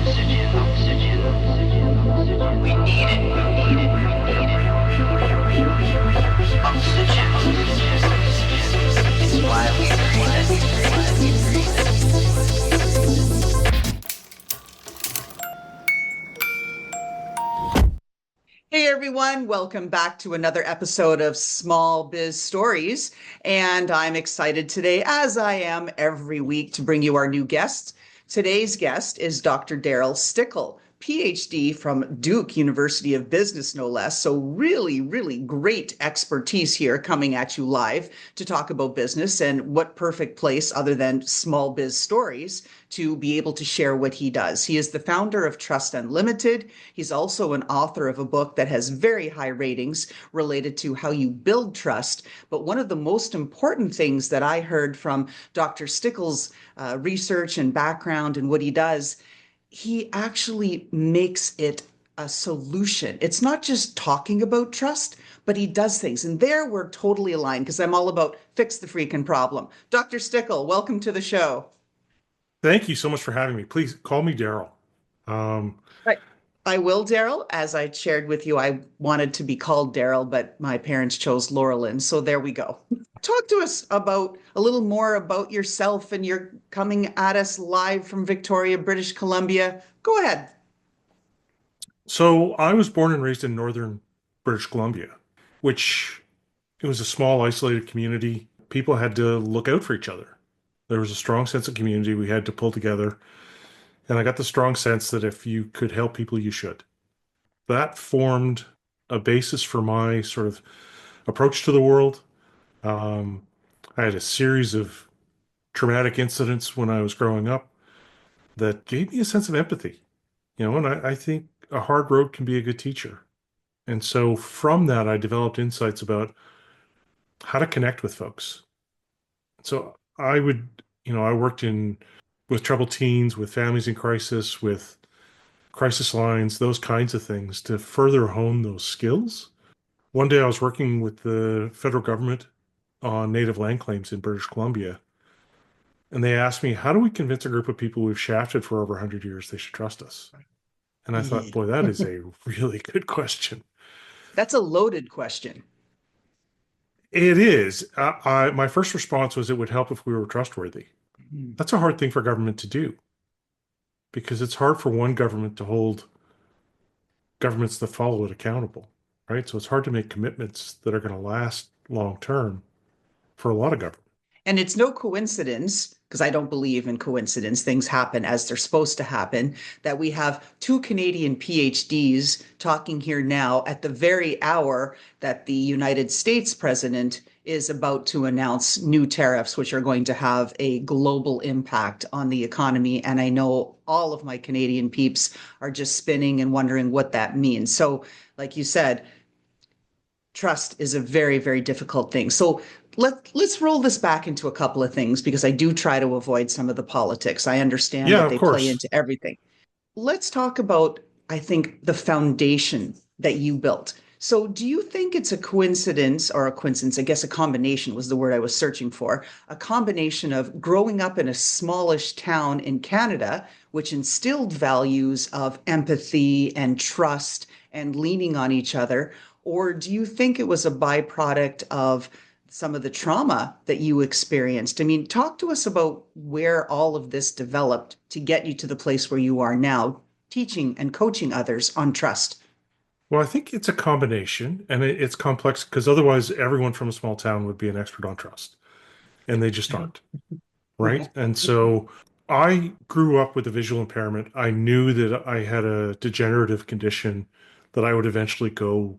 We need it. Oxygen. It's why we Hey everyone, welcome back to another episode of Small Biz Stories. And I'm excited today, as I am every week, to bring you our new guests. Today's guest is Dr. Darryl Stickel, PhD from Duke University of Business, no less. So, really, really great expertise here coming at you live to talk about business. And what perfect place, other than Small Biz Stories, to be able to share what he does. He is the founder of Trust Unlimited. He's also an author of a book that has very high ratings related to how you build trust. But one of the most important things that I heard from Dr. Stickel's research and background and what he does, he actually makes it a solution. It's not just talking about trust, but he does things. And there we're totally aligned because I'm all about fix the freaking problem. Dr. Stickel, welcome to the show. Thank you so much for having me. Please call me Darryl. Um, Right. I will, Darryl. As I shared with you, I wanted to be called Darryl, but my parents chose Laurelyn. So there we go. Talk to us about a little more about yourself, and you're coming at us live from Victoria, British Columbia. Go ahead. so I was born and raised in northern British Columbia, which it was a small, isolated community. People had to look out for each other. There was a strong sense of community. We had to pull together. And I got the strong sense that if you could help people, you should. That formed a basis for my sort of approach to the world. Um, I had a series of traumatic incidents when I was growing up that gave me a sense of empathy. And I think a hard road can be a good teacher. And so from that, I developed insights about how to connect with folks. So I worked in with troubled teens, with families in crisis, with crisis lines, those kinds of things to further hone those skills. One day I was working with the federal government on native land claims in British Columbia, and they asked me, how do we convince a group of people we've shafted for over 100 years they should trust us? And I thought, boy, that is a really good question. That's a loaded question. It is. My first response was it would help if we were trustworthy. Mhm. That's a hard thing for government to do because it's hard for one government to hold governments that follow it accountable, right? So it's hard to make commitments that are going to last long term for a lot of government. And it's no coincidence, because I don't believe in coincidence, things happen as they're supposed to happen, that we have two Canadian PhDs talking here now at the very hour that the United States president is about to announce new tariffs, which are going to have a global impact on the economy. And I know all of my Canadian peeps are just spinning and wondering what that means. So, like you said, trust is a very, very difficult thing. So let's roll this back into a couple of things because I do try to avoid some of the politics. I understand Yeah, that of they play course. into everything. Let's talk about, I think, the foundation that you built. So, do you think it's a coincidence or a coincidence? I guess a combination was the word I was searching for. A combination of growing up in a smallish town in Canada, which instilled values of empathy and trust and leaning on each other. Or do you think it was a byproduct of some of the trauma that you experienced? I mean, talk to us about where all of this developed to get you to the place where you are now, teaching and coaching others on trust. Well, I think it's a combination and it's complex because otherwise everyone from a small town would be an expert on trust and they just aren't, right? And so I grew up with a visual impairment. I knew that I had a degenerative condition that I would eventually go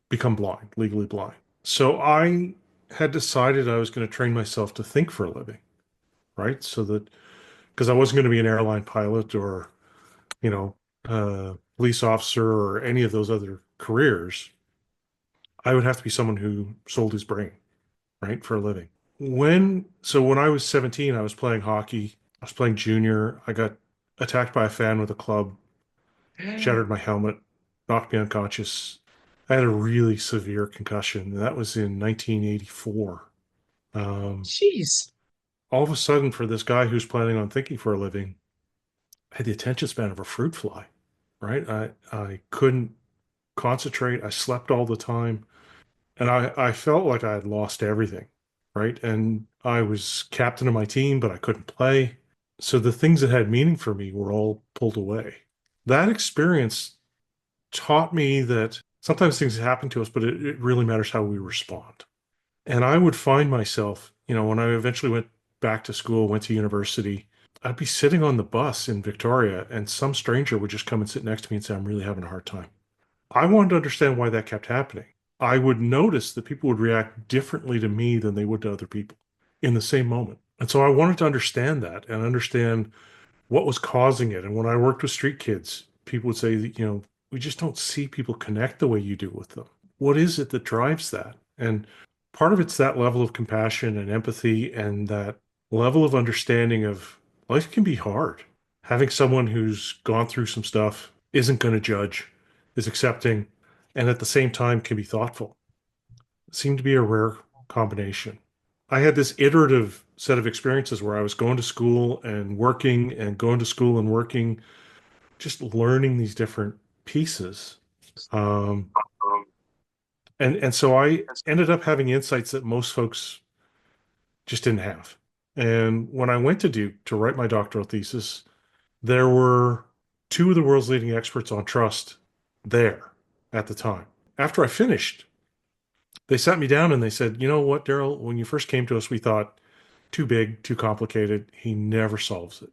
become blind, legally blind. So I had decided I was going to train myself to think for a living, right? So that because I wasn't going to be an airline pilot or, you know, police officer or any of those other careers, I would have to be someone who sold his brain, right, for a living. When I was 17, I was playing hockey. I was playing junior. I got attacked by a fan with a club, shattered my helmet, knocked me unconscious. I had a really severe concussion. That was in 1984. Um, Jeez. all of a sudden, for this guy who's planning on thinking for a living, I had the attention span of a fruit fly, right? I couldn't concentrate. I slept all the time. And I felt like I had lost everything, right? And I was captain of my team, but I couldn't play. So the things that had meaning for me were all pulled away. That experience taught me that sometimes things happen to us, but it really matters how we respond. And I would find myself, when I eventually went back to school, went to university, I'd be sitting on the bus in Victoria, and some stranger would just come and sit next to me and say, I'm really having a hard time. I wanted to understand why that kept happening. I would notice that people would react differently to me than they would to other people in the same moment. And so I wanted to understand that and understand what was causing it. And when I worked with street kids, people would say that, we just don't see people connect the way you do with them. What is it that drives that? And part of it's that level of compassion and empathy and that level of understanding of life can be hard. Having someone who's gone through some stuff isn't going to judge, is accepting, and at the same time can be thoughtful. It seemed to be a rare combination. I had this iterative set of experiences where I was going to school and working and going to school and working, just learning these different pieces. Um, and so I ended up having insights that most folks just didn't have. And when I went to Duke to write my doctoral thesis, there were two of the world's leading experts on trust there at the time. After I finished, they sat me down and they said, you know what, Darryl, when you first came to us, we thought too big, too complicated. He never solves it.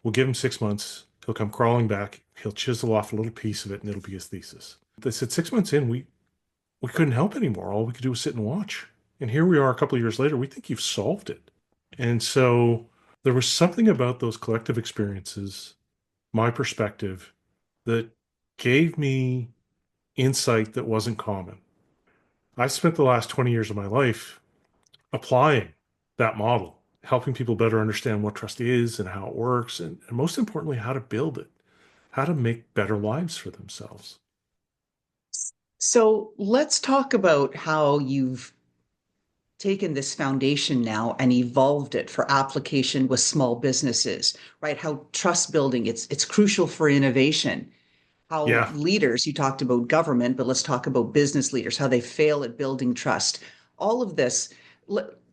We'll give him 6 months. He'll come crawling back. He'll chisel off a little piece of it and it'll be his thesis. They said 6 months in, we couldn't help anymore. All we could do was sit and watch. And here we are a couple of years later. We think you've solved it. And so there was something about those collective experiences, my perspective, that gave me insight that wasn't common. I spent the last 20 years of my life applying that model, helping people better understand what trust is and how it works, and most importantly, how to build it, how to make better lives for themselves. So let's talk about how you've taken this foundation now and evolved it for application with small businesses, right? How trust building, it's crucial for innovation. How Yeah. leaders, you talked about government, but let's talk about business leaders, how they fail at building trust. All of this,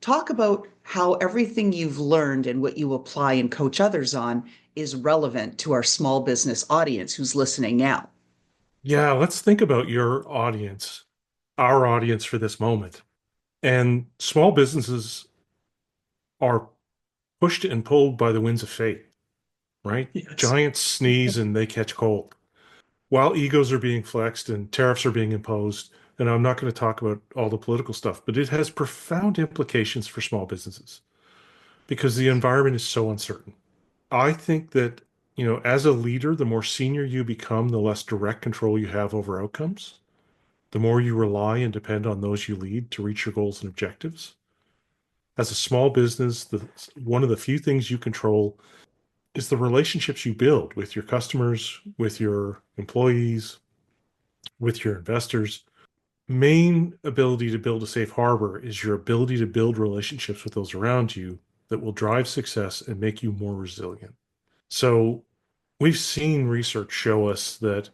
talk about how everything you've learned and what you apply and coach others on is relevant to our small business audience who's listening now. Yeah. Let's think about your audience, our audience for this moment. And small businesses are pushed and pulled by the winds of fate, right? Yes. Giants sneeze and they catch cold. While egos are being flexed and tariffs are being imposed, and I'm not going to talk about all the political stuff, but it has profound implications for small businesses because the environment is so uncertain. I think that, as a leader, the more senior you become, the less direct control you have over outcomes, the more you rely and depend on those you lead to reach your goals and objectives. As a small business, one of the few things you control is the relationships you build with your customers, with your employees, with your investors. Main ability to build a safe harbor is your ability to build relationships with those around you that will drive success and make you more resilient. So we've seen research show us that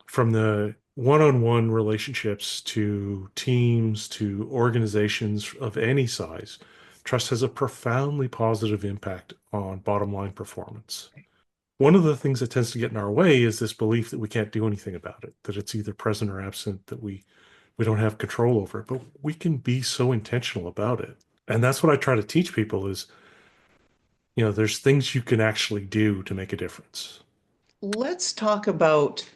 from the one-on-one relationships to teams to organizations of any size, trust has a profoundly positive impact on bottom line performance. One of the things that tends to get in our way is this belief that we can't do anything about it, that it's either present or absent, that we don't have control over it, but we can be so intentional about it. And that's what I try to teach people is, there's things you can actually do to make a difference. Let's talk about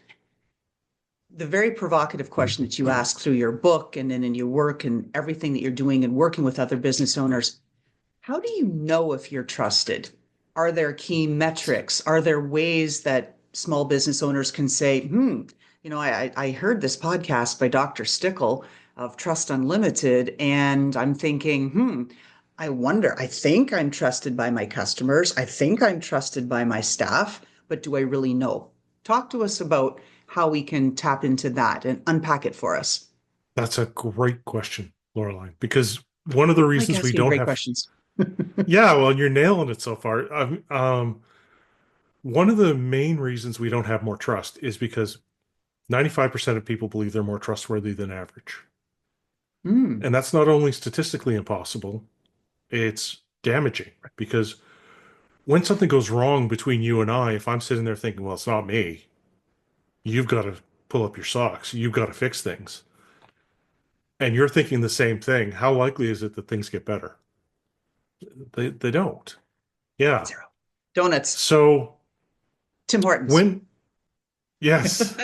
the very provocative question that you ask through your book and then in your work and everything that you're doing and working with other business owners. How do you know if you're trusted? Are there key metrics? Are there ways that small business owners can say, I heard this podcast by Dr. Stickel of Trust Unlimited, and I'm thinking, I wonder, I think I'm trusted by my customers. I think I'm trusted by my staff, but do I really know? Talk to us about how we can tap into that and unpack it for us. That's a great question, Laureline, because one of the I like reasons we asking don't great have, questions. yeah, well, you're nailing it so far. One of the main reasons we don't have more trust is because 95% of people believe they're more trustworthy than average. Hmm. And that's not only statistically impossible, it's damaging because when something goes wrong between you and I, if I'm sitting there thinking, well, it's not me, you've got to pull up your socks, you've got to fix things, and you're thinking the same thing, how likely is it that things get better? They don't. Yeah. Zero. Donuts. So Tim Hortons. when, yes,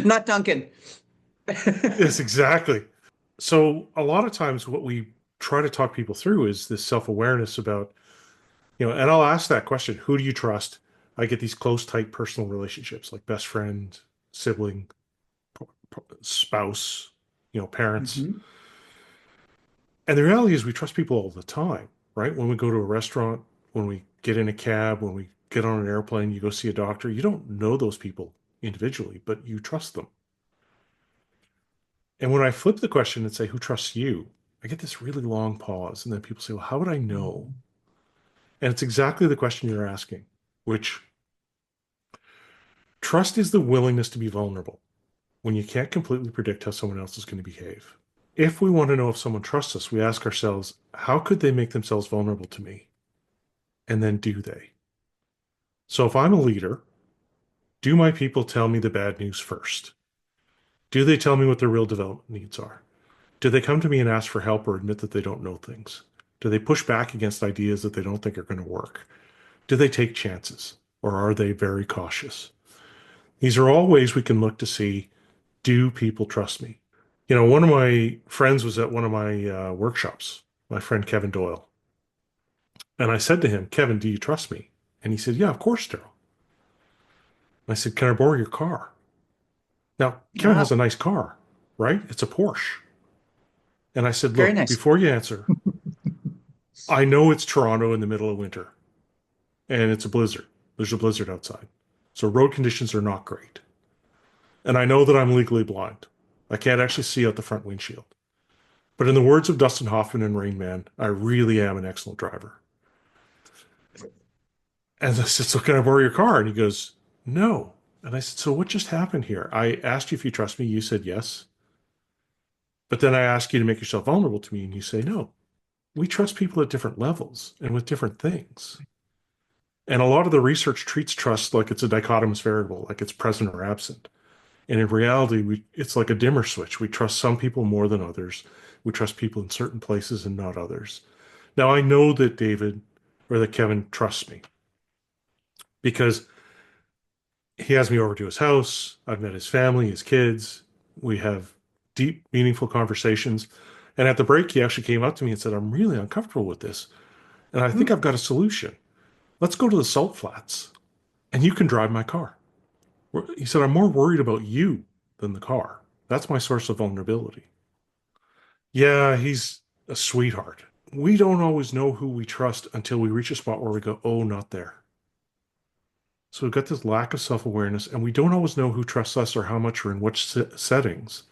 Not Duncan. yes, exactly. So a lot of times what we try to talk people through is this self-awareness about, and I'll ask that question, who do you trust? I get these close, tight personal relationships like best friend, sibling, spouse, parents. Mhm. And the reality is we trust people all the time, right? When we go to a restaurant, when we get in a cab, when we get on an airplane, you go see a doctor, you don't know those people individually, but you trust them. And when I flip the question and say, who trusts you? I get this really long pause. And then people say, well, how would I know? And it's exactly the question you're asking, which trust is the willingness to be vulnerable when you can't completely predict how someone else is going to behave. If we want to know if someone trusts us, we ask ourselves, how could they make themselves vulnerable to me? And then do they? So if I'm a leader, do my people tell me the bad news first? Do they tell me what their real development needs are? Do they come to me and ask for help or admit that they don't know things? Do they push back against ideas that they don't think are going to work? Do they take chances? Or are they very cautious? These are all ways we can look to see, do people trust me? One of my friends was at one of my workshops, my friend Kevin Doyle. And I said to him, Kevin, do you trust me? And he said, yeah, of course, Darryl. I said, can I borrow your car? Now, Kevin has Wow. a nice car, right? It's a Porsche. And I said, Very look, nice. before you answer, I know it's Toronto in the middle of winter and it's a blizzard. There's a blizzard outside. So road conditions are not great. And I know that I'm legally blind. I can't actually see out the front windshield. But in the words of Dustin Hoffman in Rain Man, I really am an excellent driver. And I said, so can I borrow your car? And he goes, no. And I said, so what just happened here? I asked you if you trust me. You said yes. But then I asked you to make yourself vulnerable to me and you say no. We trust people at different levels and with different things. And a lot of the research treats trust like it's a dichotomous variable, like it's present or absent. And in reality, it's like a dimmer switch. We trust some people more than others. We trust people in certain places and not others. Now, I know that David or that Kevin trusts me because he has me over to his house. I've met his family, his kids. We have deep, meaningful conversations. And at the break, he actually came up to me and said, I'm really uncomfortable with this. And I think Hmm. I've got a solution. Let's go to the salt flats and you can drive my car. He said, I'm more worried about you than the car. That's my source of vulnerability. Yeah, he's a sweetheart. We don't always know who we trust until we reach a spot where we go, oh, not there. So we've got this lack of self-awareness, and we don't always know who trusts us or how much or in which settings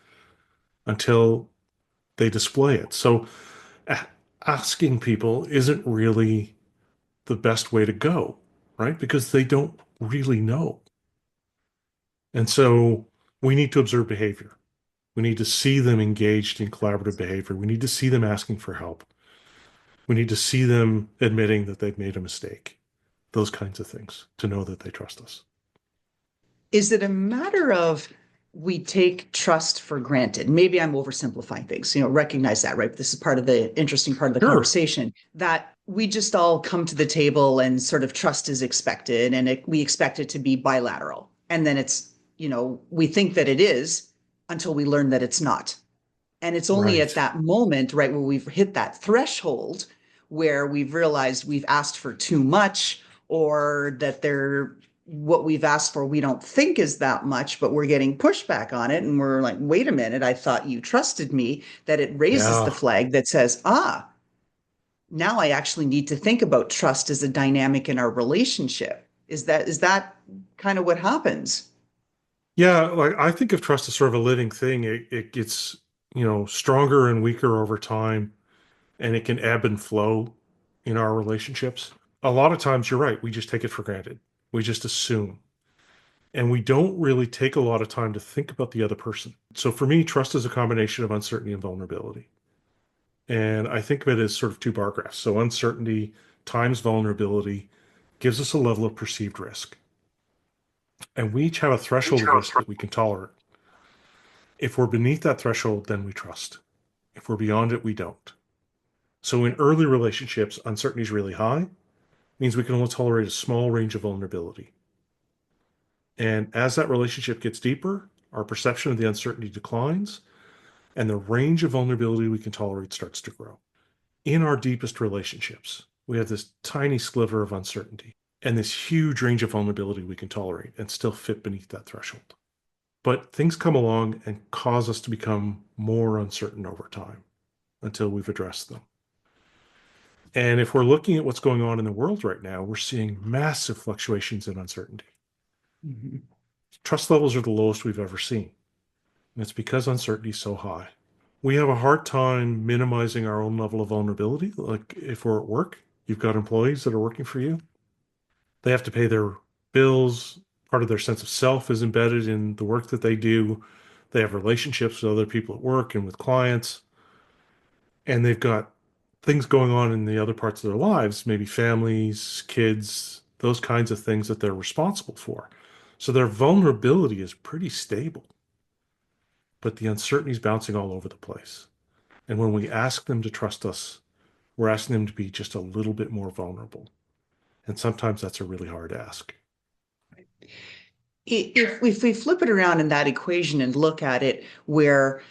until they display it. So asking people isn't really the best way to go, right? Because they don't really know. And so we need to observe behavior. We need to see them engaged in collaborative behavior. We need to see them asking for help. We need to see them admitting that they've made a mistake. Those kinds of things to know that they trust us. Is it a matter of we take trust for granted? Maybe I'm oversimplifying things, recognize that, right? This is part of the interesting part of the Sure. conversation that we just all come to the table and sort of trust is expected and we expect it to be bilateral. And then it's, we think that it is until we learn that it's not. And it's only at Right. that moment, right, where we've hit that threshold where we've realized we've asked for too much or that what we've asked for we don't think is that much, but we're getting pushback on it. And we're like, wait a minute, I thought you trusted me, that it raises the Yeah. flag that says, now I actually need to think about trust as a dynamic in our relationship. Is that kind of what happens? Yeah. Like I think of trust as sort of a living thing. It gets, stronger and weaker over time, and it can ebb and flow in our relationships. A lot of times, you're right. We just take it for granted. We just assume. And we don't really take a lot of time to think about the other person. So for me, trust is a combination of uncertainty and vulnerability. And I think of it as sort of two bar graphs. So uncertainty times vulnerability gives us a level of perceived risk. And we each have a threshold of risk that we can tolerate. If we're beneath that threshold, then we trust. If we're beyond it, we don't. So in early relationships, uncertainty is really high, means we can only tolerate a small range of vulnerability. And as that relationship gets deeper, our perception of the uncertainty declines, and the range of vulnerability we can tolerate starts to grow. In our deepest relationships, we have this tiny sliver of uncertainty and this huge range of vulnerability we can tolerate and still fit beneath that threshold. But things come along and cause us to become more uncertain over time until we've addressed them. And if we're looking at what's going on in the world right now, we're seeing massive fluctuations in uncertainty. Mhm. Trust levels are the lowest we've ever seen. And it's because uncertainty is so high. We have a hard time minimizing our own level of vulnerability. Like if we're at work, you've got employees that are working for you, they have to pay their bills. Part of their sense of self is embedded in the work that they do. They have relationships with other people at work and with clients, and they've got things going on in the other parts of their lives, maybe families, kids, those kinds of things that they're responsible for. So their vulnerability is pretty stable, but the uncertainty is bouncing all over the place. And when we ask them to trust us, we're asking them to be just a little bit more vulnerable. And sometimes that's a really hard ask. If we flip it around in that equation and look at it where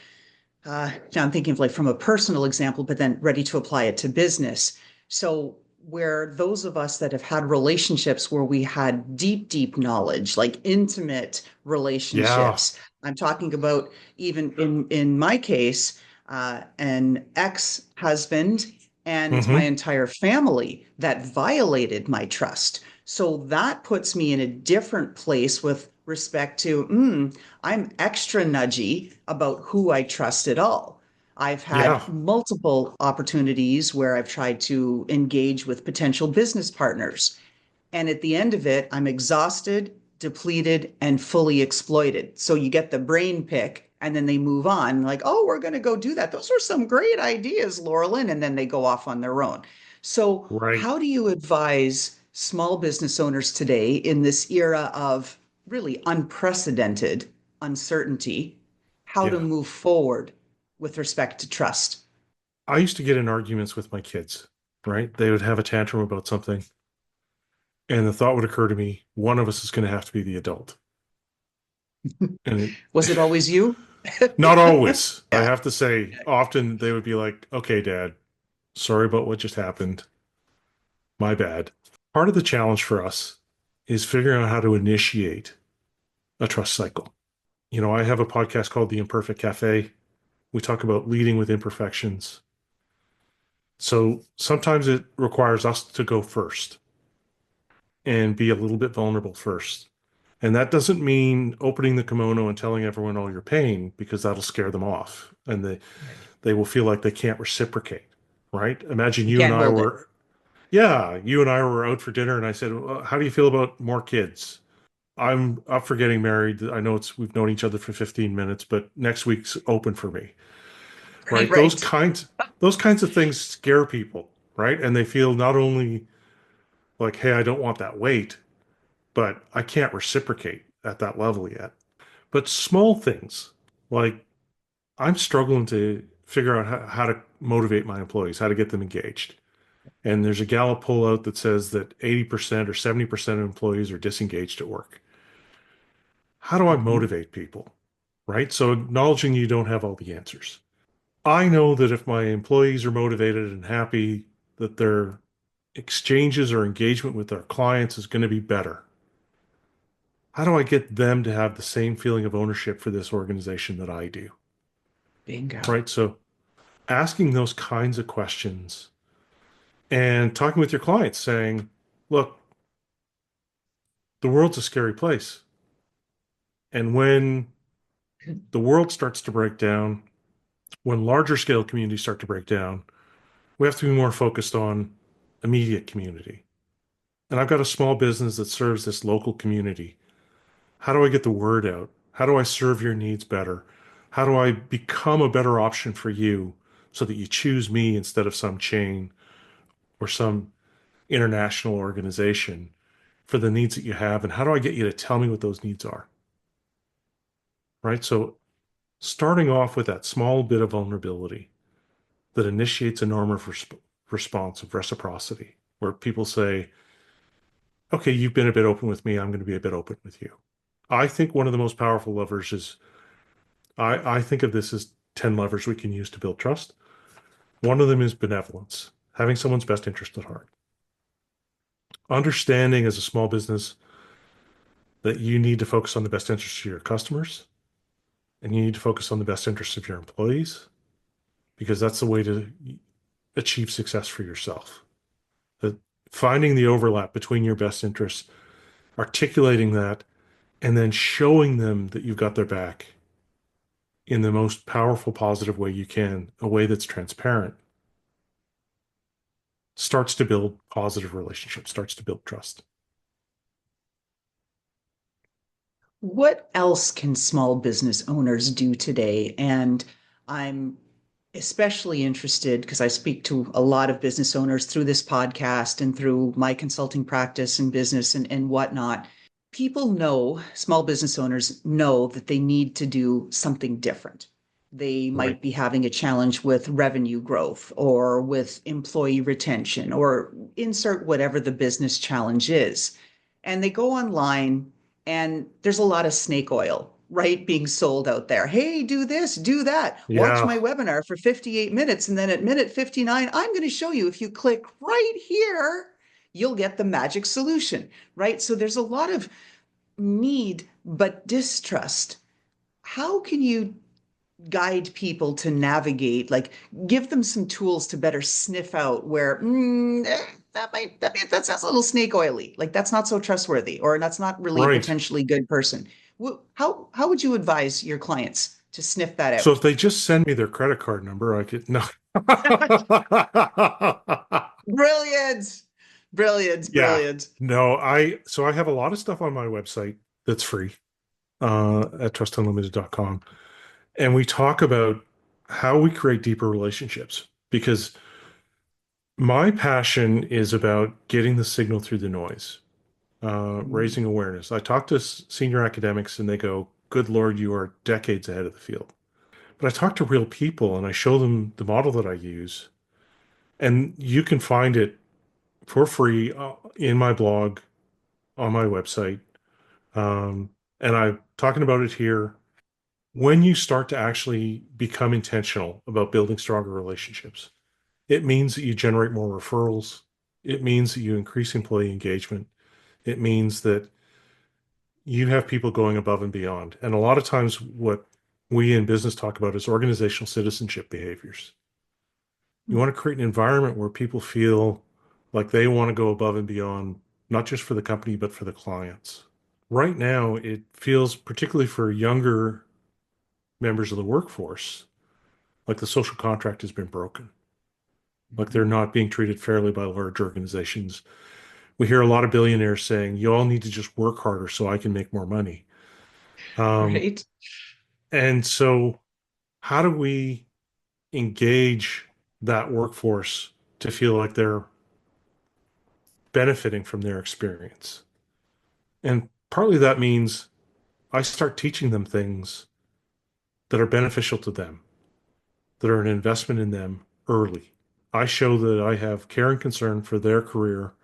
now I'm thinking of like from a personal example, but then ready to apply it to business. So where those of us that have had relationships where we had deep, deep knowledge, like intimate Yeah. relationships. I'm talking about even in my case, an ex-husband and my Hmm. entire family that violated my trust. So that puts me in a different place with respect to, I'm extra nudgy about who I trust at all. I've Yeah. had multiple opportunities where I've tried to engage with potential business partners. And at the end of it, I'm exhausted, depleted, and fully exploited. So you get the brain pick and then they move on, like, oh, we're going to go do that. Those are some great ideas, Laurelyn. And then they go off on their own. So, Right. how do you advise small business owners today in this era of really unprecedented uncertainty, how to Yeah. move forward with respect to trust? I used to get in arguments with my kids, right? They would have a tantrum about something, and the thought would occur to me, one of us is going to have to be the adult. And Was it always you? not always. I Yeah. have to say, often they would be like, okay, Dad, sorry about what just happened. My bad. Part of the challenge for us is figuring out how to initiate a trust cycle. I have a podcast called The Imperfect Cafe. We talk about leading with imperfections. So sometimes it requires us to go first and be a little bit vulnerable first. And that doesn't mean opening the kimono and telling everyone all your pain because that'll scare them off and they will feel like they can't reciprocate, right? Imagine You you and can't I hold it. were, yeah, you and I were out for dinner and I said, well, how do you feel about more kids? I'm up for getting married. I know we've known each other for 15 minutes, but next week's open for me, right? Those Right. kinds those kinds of things scare people, right? And they feel not only like, hey, I don't want that weight, but I can't reciprocate at that level yet. But small things like I'm struggling to figure out how to motivate my employees, how to get them engaged. And there's a Gallup poll out that says that 80% or 70% of employees are disengaged at work. How do I Mhm. motivate people? Right? So acknowledging you don't have all the answers. I know that if my employees are motivated and happy, that their exchanges or engagement with their clients is going to be better. How do I get them to have the same feeling of ownership for this organization that I do? Bingo. Right? So asking those kinds of questions and talking with your clients saying, look, the world's a scary place. And when the world starts to break down, when larger scale communities start to break down, we have to be more focused on immediate community. and I've got a small business that serves this local community. How do I get the word out? How do I serve your needs better? How do I become a better option for you so that you choose me instead of some chain or some international organization for the needs that you have? And how do I get you to tell me what those needs are? Right? So starting off with that small bit of vulnerability that initiates a norm of response of reciprocity, where people say, okay, you've been a bit open with me, I'm going to be a bit open with you. I think one of the most powerful levers is I think of this as 10 levers we can use to build trust. One of them is benevolence, having someone's best interest at heart. Understanding as a small business that you need to focus on the best interests of your customers and you need to focus on the best interests of your employees because that's the way to achieve success for yourself. That finding the overlap between your best interests, articulating that, and then showing them that you've got their back in the most powerful, positive way you can, a way that's transparent, starts to build positive relationships, starts to build trust. What else can small business owners do today? And I'm especially interested because I speak to a lot of business owners through this podcast and through my consulting practice and business and whatnot. People know, small business owners know that they need to do something different. They Right. might be having a challenge with revenue growth or with employee retention or insert whatever the business challenge is. And they go online and there's a lot of snake oil, right, being sold out there. Hey, do this, do that. Watch Yeah. my webinar for 58 minutes. And then at minute 59, I'm going to show you if you click right here, you'll get the magic solution, right? So there's a lot of need, but distrust. How can you guide people to navigate, like give them some tools to better sniff out where that sounds a little snake oily, like that's not so trustworthy, or that's not really a Right. potentially good person. How would you advise your clients to sniff that So out? if they just send me their credit card number, I could no. Brilliant, brilliant, Yeah. brilliant. No, I have a lot of stuff on my website that's free at trustunlimited.com. And we talk about how we create deeper relationships because my passion is about getting the signal through the noise, Mm, raising awareness. I talk to senior academics and they go, good Lord, you are decades ahead of the field. But I talk to real people and I show them the model that I use. And you can find it for free in my blog on my website. Um, and I'm talking about it here. When you start to actually become intentional about building stronger relationships, it means that you generate more referrals. It means that you increase employee engagement. It means that you have people going above and beyond. And a lot of times, what we in business talk about is organizational citizenship behaviors. You want to create an environment where people feel like they want to go above and beyond, not just for the company, but for the clients. Right now, it feels, particularly for younger members of the workforce, like the social contract has been broken, like they're not being treated fairly by large organizations. We hear a lot of billionaires saying, you all need to just work harder so I can make more money. Um, right. and so, how do we engage that workforce to feel like they're benefiting from their experience? And partly that means I start teaching them things that are beneficial to them, that are an investment in them early. I show that I have care and concern for their career,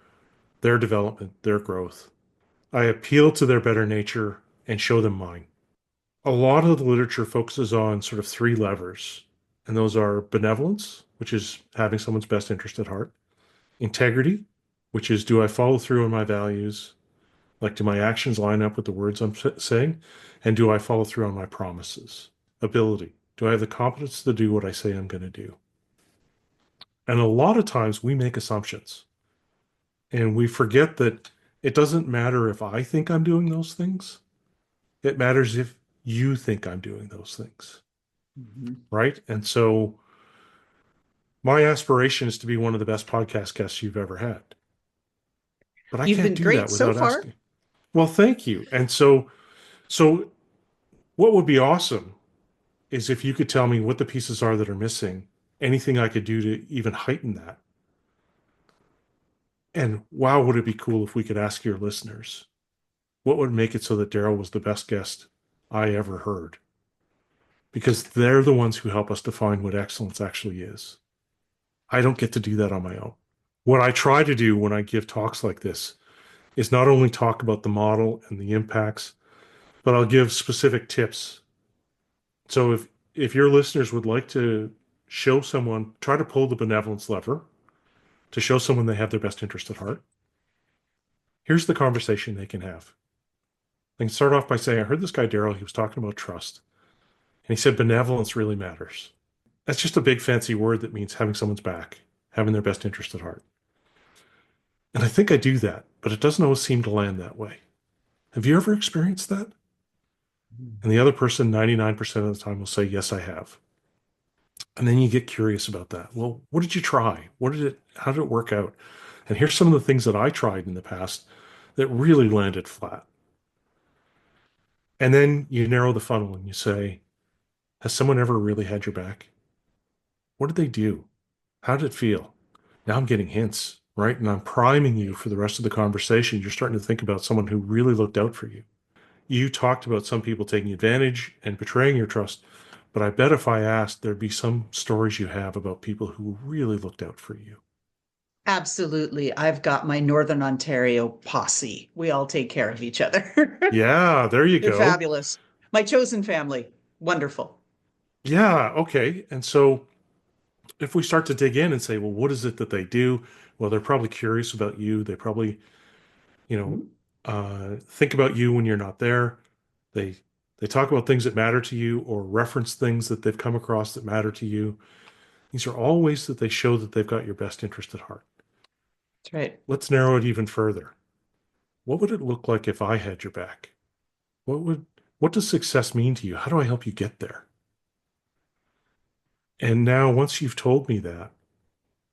their development, their growth. I appeal to their better nature and show them mine. A lot of the literature focuses on sort of three levers, and those are benevolence, which is having someone's best interest at heart, integrity, which is do I follow through on my values? Like, do my actions line up with the words I'm saying? And do I follow through on my promises? Ability. Do I have the competence to do what I say I'm going to do? And a lot of times we make assumptions and we forget that it doesn't matter if I think I'm doing those things. It matters if you think I'm doing those things. Mhm. Right. And so my aspiration is to be one of the best podcast guests you've ever had. but I You've can't been do great that so without far. asking. Well, thank you. And so what would be awesome is if you could tell me what the pieces are that are missing, anything I could do to even heighten that. And wow, would it be cool if we could ask your listeners what would make it so that Darryl was the best guest I ever heard? Because they're the ones who help us define what excellence actually is. I don't get to do that on my own. What I try to do when I give talks like this is not only talk about the model and the impacts, but I'll give specific tips. So if your listeners would like to show someone, try to pull the benevolence lever to show someone they have their best interest at heart, here's the conversation they can have. They can start off by saying, I heard this guy Darryl, he was talking about trust. And he said benevolence really matters. That's just a big fancy word that means having someone's back, having their best interest at heart. And I think I do that, but it doesn't always seem to land that way. Have you ever experienced that? And the other person, 99% of the time, will say, yes, I have. And then you get curious about that. Well, what did you try? How did it work out? And here's some of the things that I tried in the past that really landed flat. And then you narrow the funnel and you say, has someone ever really had your back? What did they do? How did it feel? Now I'm getting hints, right? And I'm priming you for the rest of the conversation. You're starting to think about someone who really looked out for you. You talked about some people taking advantage and betraying your trust, but I bet if I asked, there'd be some stories you have about people who really looked out for you. Absolutely. I've got my Northern Ontario posse. We all take care of each other. Yeah, there you They're go. fabulous. My chosen family. Wonderful. Yeah, okay. And so if we start to dig in and say, well, what is it that they do? Well, they're probably curious about you. They probably, you know, Mhm. think about you when you're not there. They they talk about things that matter to you or reference things that they've come across that matter to you. These are all ways that they show that they've got your best interest at heart. That's right. Let's narrow it even further. What would it look like if I had your back? What does success mean to you? How do I help you get there? And now once you've told me that,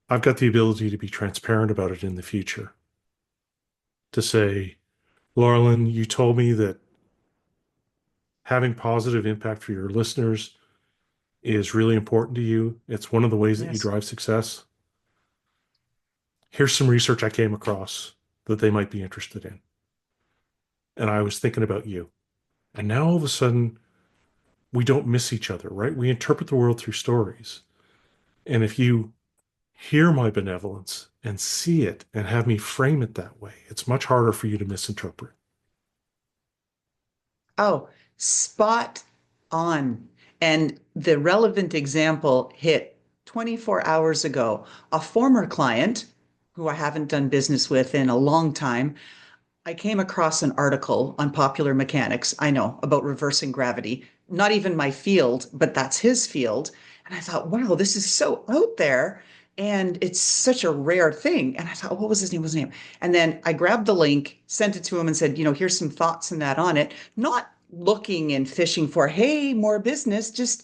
I've got the ability to be transparent about it in the future. To say, Laurelyn, you told me that having positive impact for your listeners is really important to you. It's one of the ways that you Yes. drive success. Here's some research I came across that they might be interested in. And I was thinking about you. And now all of a sudden, we don't miss each other, right? We interpret the world through stories. And if you hear my benevolence and see it and have me frame it that way, it's much harder for you to misinterpret. Oh, spot on. And the relevant example hit 24 hours ago. A former client who I haven't done business with in a long time, I came across an article on Popular Mechanics, I know, about reversing gravity. Not even my field, but that's his field. And I thought, wow, this is so out there. And it's such a rare thing. And I thought, what was his name? What was his name? And then I grabbed the link, sent it to him, and said, here's some thoughts and that on it. Not looking and fishing for, hey, more business, just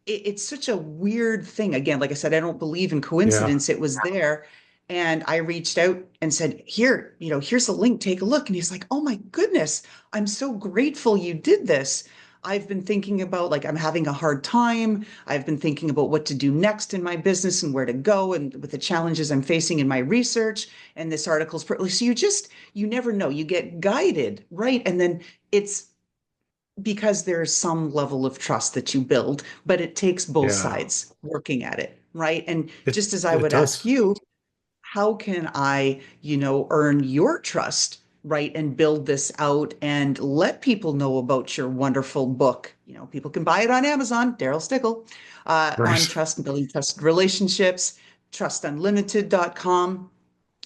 it's such a weird thing. Again, like I said, I don't believe in Yeah. coincidence. It was there. And I reached out and said, here, here's a link, take a look. And he's like, oh my goodness, I'm so grateful you did this. I've been thinking about, like, I'm having a hard time. I've been thinking about what to do next in my business and where to go and with the challenges I'm facing in my research. And this article's, so you never know. You get guided, right? And then it's because there's some level of trust that you build, but it takes both Yeah. sides working at it, right? And It just as I it would ask does. you, how can I, earn your trust, right? And build this out and let people know about your wonderful book. People can buy it on Amazon, Darryl Stickel, on Right. trust and building trusted relationships, trustunlimited.com.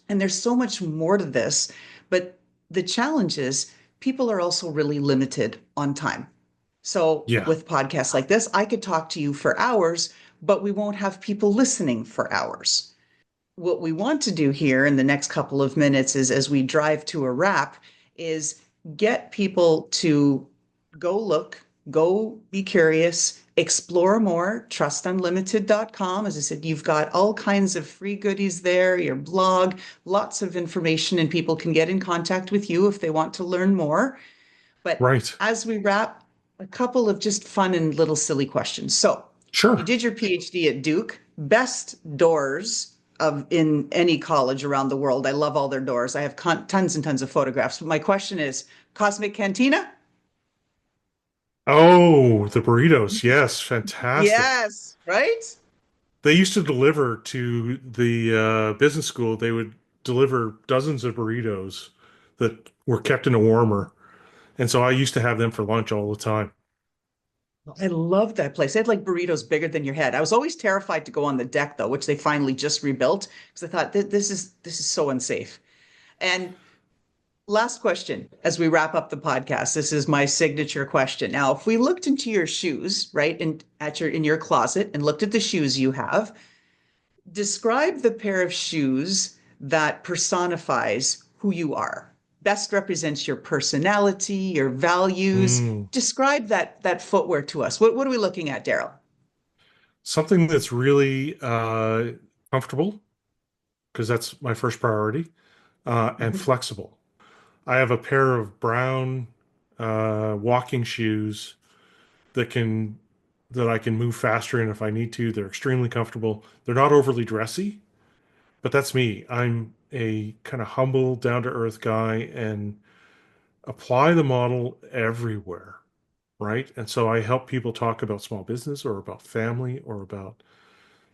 And there's so much more to this. But the challenge is people are also really limited on time. So Yeah. with podcasts like this, I could talk to you for hours, but we won't have people listening for hours. What we want to do here in the next couple of minutes is, as we drive to a wrap, is get people to go look. go be curious, explore more, trustunlimited.com. As I said, you've got all kinds of free goodies there, your blog, lots of information, and people can get in contact with you if they want to learn more. But Right. as we wrap, a couple of just fun and little silly questions. So you Sure. did your PhD at Duke, best doors of in any college around the world. I love all their doors. I have tons and tons of photographs. But my question is, Cosmic Cantina? Oh, the burritos. Yes, fantastic. Yes, right? They used to deliver to the business school. They would deliver dozens of burritos that were kept in a warmer. And so I used to have them for lunch all the time. I love that place. They had like burritos bigger than your head. I was always terrified to go on the deck though, which they finally just rebuilt because I thought this is so unsafe. And last question as we wrap up the podcast. This is my signature question. Now, if we looked into your shoes, right, in your closet and looked at the shoes you have, describe the pair of shoes that personifies who you are. Best represents your personality, your values. Mm. Describe that footwear to us. What are we looking at, Darryl? Something that's really comfortable, because that's my first priority, and Mhm. flexible. I have a pair of brown walking shoes that can that I can move faster in if I need to. They're extremely comfortable. They're not overly dressy, but that's me. I'm a kind of humble, down to earth guy and apply the model everywhere, right? And so I help people talk about small business or about family or about,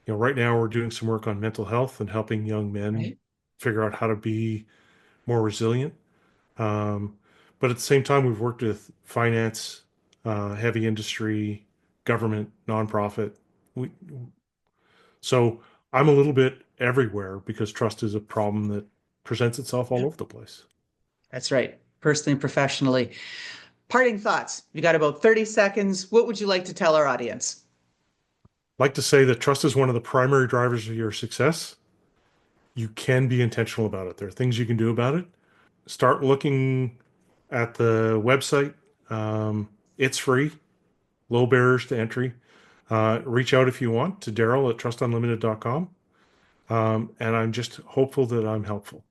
right now we're doing some work on mental health and helping young men Right. figure out how to be more resilient. Um, but at the same time, we've worked with finance, heavy industry, government, nonprofit. We, so I'm a little bit everywhere because trust is a problem that presents itself all Yeah. over the place. That's right. Personally and professionally. Parting thoughts. You got about 30 seconds. What would you like to tell our audience? I like to say that trust is one of the primary drivers of your success. You can be intentional about it. There are things you can do about it. Start looking at the website. It's free, low barriers to entry. Reach out if you want to Darryl at trustunlimited.com. And I'm just hopeful that I'm helpful.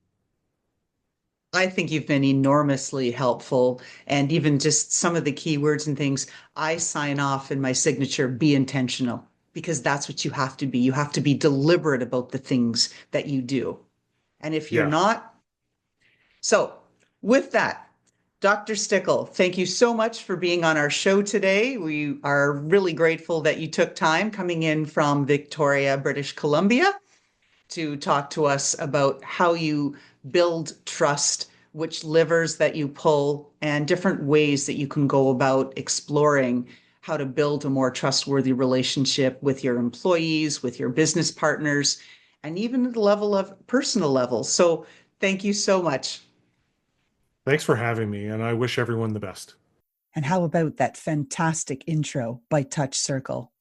I think you've been enormously helpful. And even just some of the keywords and things, I sign off in my signature, be intentional, because that's what you have to be. You have to be deliberate about the things that you do. And if you're Yeah. not, so with that, Dr. Stickel, thank you so much for being on our show today. We are really grateful that you took time coming in from Victoria, British Columbia, to talk to us about how you build trust, which levers that you pull, and different ways that you can go about exploring how to build a more trustworthy relationship with your employees, with your business partners, and even at the level of personal level. So thank you so much. Thanks for having me, and I wish everyone the best. And how about that fantastic intro by Touch Circle?